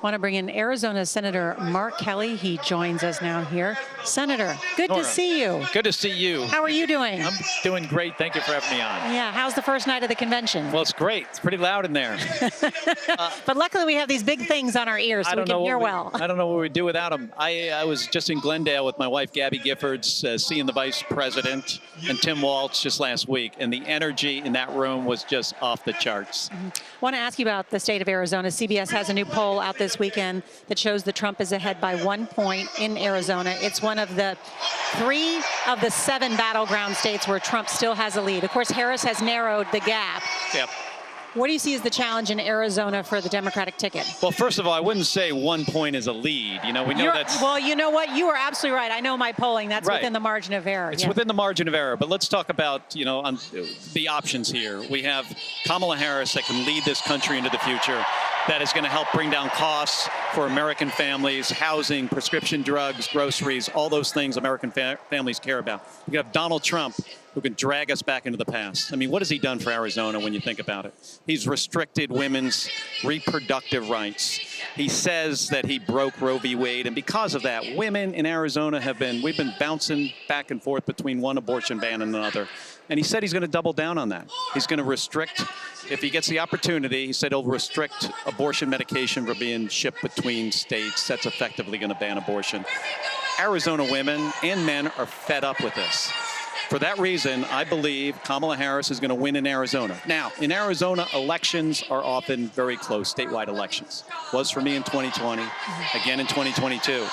Want to bring in Arizona Senator Mark Kelly. He joins us now here. Senator, good to see you. Good to see you. How are you doing? I'm doing great. Thank you for having me on. Yeah, how's the first night of the convention? Well, it's great. It's pretty loud in there. But luckily we have these big things on our ears so we can hear well. I don't know what we'd do without them. I was just in Glendale with my wife, Gabby Giffords, seeing the Vice President and Tim Walz just last week, and the energy in that room was just off the charts. Want to ask you about the state of Arizona. CBS has a new poll out this weekend that shows that Trump is ahead by 1 point in Arizona. It's one of the 3 of the 7 battleground states where Trump still has a lead. Of course, Harris has narrowed the gap. Yep. What do you see as the challenge in Arizona for the Democratic ticket? Well, first of all, I wouldn't say 1 point is a lead. You know, we know that's... Well, you know what? You are absolutely right. I know my polling. That's right. Within the margin of error. It's within the margin of error. But let's talk about, you know, on the options here. We have Kamala Harris that can lead this country into the future, that is going to help bring down costs for American families, housing, prescription drugs, groceries, all those things American families care about. We have Donald Trump, who can drag us back into the past. I mean, what has he done for Arizona when you think about it? He's restricted women's reproductive rights. He says that he broke Roe v. Wade, and because of that, women in Arizona we've been bouncing back and forth between one abortion ban and another. And he said he's going to double down on that. He's going to restrict, if he gets the opportunity, he said he'll restrict abortion medication from being shipped between states. That's effectively going to ban abortion. Arizona women and men are fed up with this. For that reason, I believe Kamala Harris is going to win in Arizona. Now, in Arizona, elections are often very close, statewide elections. Was for me in 2020, again in 2022.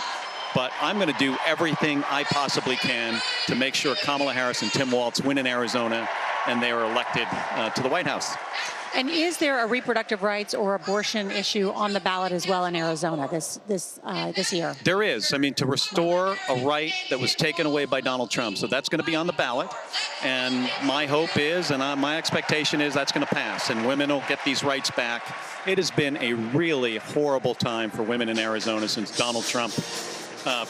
But I'm going to do everything I possibly can to make sure Kamala Harris and Tim Walz win in Arizona and they are elected to the White House. And is there a reproductive rights or abortion issue on the ballot as well in Arizona this year? There is. I mean, to restore a right that was taken away by Donald Trump. So that's going to be on the ballot. And my hope is, and my expectation is, that's going to pass and women will get these rights back. It has been a really horrible time for women in Arizona since Donald Trump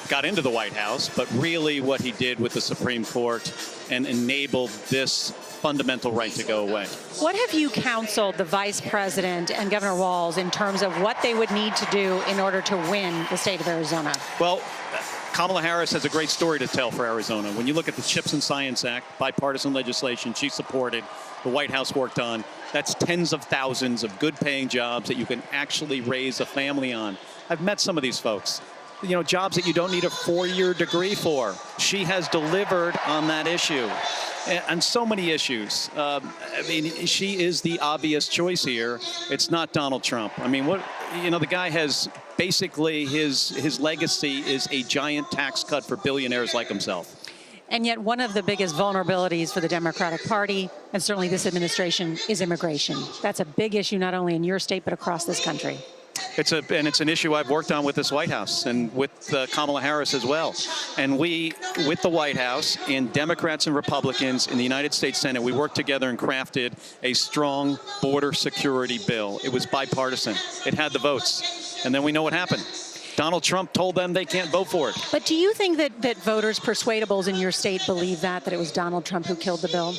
got into the White House, but really what he did with the Supreme Court and enabled this fundamental right to go away. What have you counseled the Vice President and Governor Walz in terms of what they would need to do in order to win the state of Arizona? Well, Kamala Harris has a great story to tell for Arizona. When you look at the CHIPS and Science Act, bipartisan legislation she supported, the White House worked on, that's tens of thousands of good-paying jobs that you can actually raise a family on. I've met some of these folks. You know, jobs that you don't need a 4-year degree for. She has delivered on that issue. And so many issues. I mean, she is the obvious choice here. It's not Donald Trump. I mean, the guy has basically his legacy is a giant tax cut for billionaires like himself. And yet one of the biggest vulnerabilities for the Democratic Party, and certainly this administration, is immigration. That's a big issue not only in your state, but across this country. It's an issue I've worked on with this White House and with Kamala Harris as well. And we, with the White House and Democrats and Republicans in the United States Senate, we worked together and crafted a strong border security bill. It was bipartisan. It had the votes. And then we know what happened. Donald Trump told them they can't vote for it. But do you think that voters, persuadables in your state, believe that it was Donald Trump who killed the bill?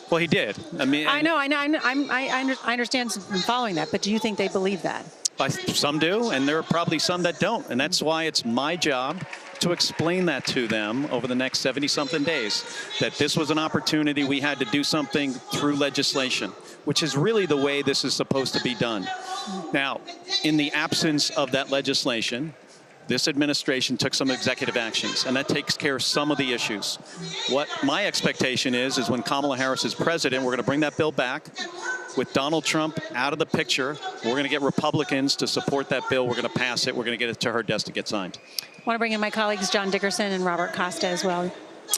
Well, he did. I mean, I know. I understand from following that. But do you think they believe that? Some do, and there are probably some that don't. And that's why it's my job to explain that to them over the next 70-something days, that this was an opportunity we had to do something through legislation, which is really the way this is supposed to be done. Now, in the absence of that legislation, this administration took some executive actions, and that takes care of some of the issues. What my expectation is when Kamala Harris is president, we're going to bring that bill back. With Donald Trump out of the picture, we're going to get Republicans to support that bill. We're going to pass it. We're going to get it to her desk to get signed. I want to bring in my colleagues, John Dickerson and Robert Costa as well.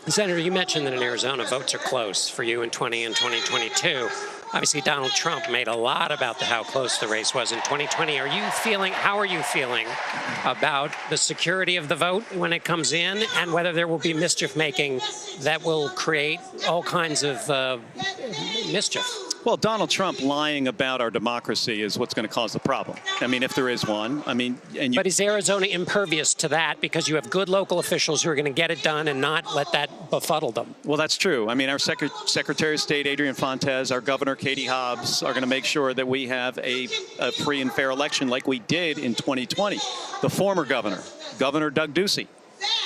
Senator, you mentioned that in Arizona, votes are close for you in 20 and 2022. Obviously, Donald Trump made a lot about how close the race was in 2020. How are you feeling about the security of the vote when it comes in and whether there will be mischief making that will create all kinds of mischief? Well, Donald Trump lying about our democracy is what's going to cause the problem. I mean, if there is one. I mean, But is Arizona impervious to that because you have good local officials who are going to get it done and not let that befuddle them? Well, that's true. I mean, our Secretary of State, Adrian Fontes, our Governor, Katie Hobbs, are going to make sure that we have a free and fair election like we did in 2020. The former governor, Governor Doug Ducey,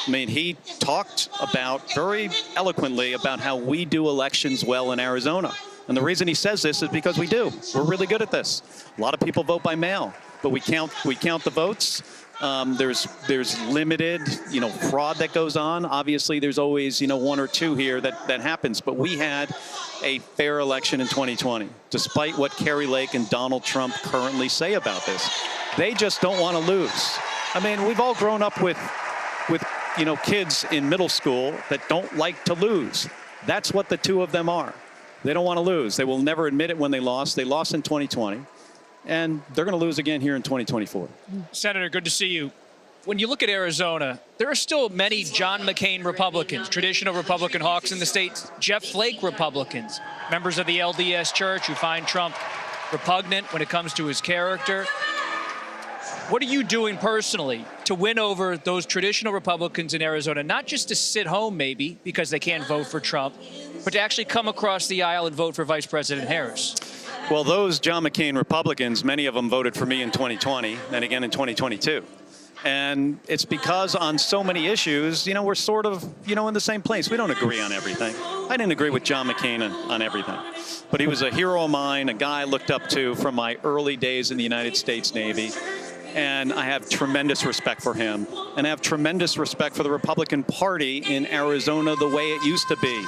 I mean, he talked about very eloquently about how we do elections well in Arizona. And the reason he says this is because we do. We're really good at this. A lot of people vote by mail, but we count the votes. There's limited, fraud that goes on. Obviously, there's always, one or two here that happens. But we had a fair election in 2020, despite what Kerry Lake and Donald Trump currently say about this. They just don't want to lose. I mean, we've all grown up with kids in middle school that don't like to lose. That's what the two of them are. They don't want to lose. They will never admit it when they lost. They lost in 2020, and they're going to lose again here in 2024. Senator, good to see you. When you look at Arizona, there are still many John McCain Republicans, traditional Republican hawks in the state, Jeff Flake Republicans, members of the LDS Church who find Trump repugnant when it comes to his character. What are you doing personally to win over those traditional Republicans in Arizona, not just to sit home maybe because they can't vote for Trump, but to actually come across the aisle and vote for Vice President Harris? Well, those John McCain Republicans, many of them voted for me in 2020 and again in 2022. And it's because on so many issues, we're sort of, in the same place. We don't agree on everything. I didn't agree with John McCain on everything. But he was a hero of mine, a guy I looked up to from my early days in the United States Navy. And I have tremendous respect for him. And I have tremendous respect for the Republican Party in Arizona the way it used to be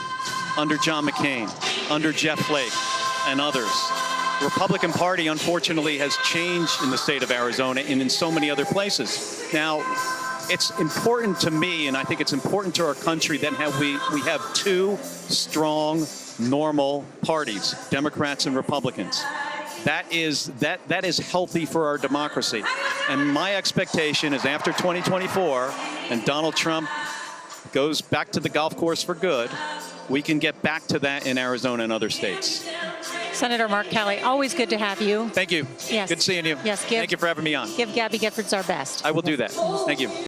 under John McCain, under Jeff Flake, and others. The Republican Party, unfortunately, has changed in the state of Arizona and in so many other places. Now, it's important to me, and I think it's important to our country, that we have two strong, normal parties, Democrats and Republicans. That is healthy for our democracy. And my expectation is after 2024 and Donald Trump goes back to the golf course for good, we can get back to that in Arizona and other states. Senator Mark Kelly, always good to have you. Thank you. Yes. Good seeing you. Yes. Thank you for having me on. Give Gabby Giffords our best. I will do that. Thank you.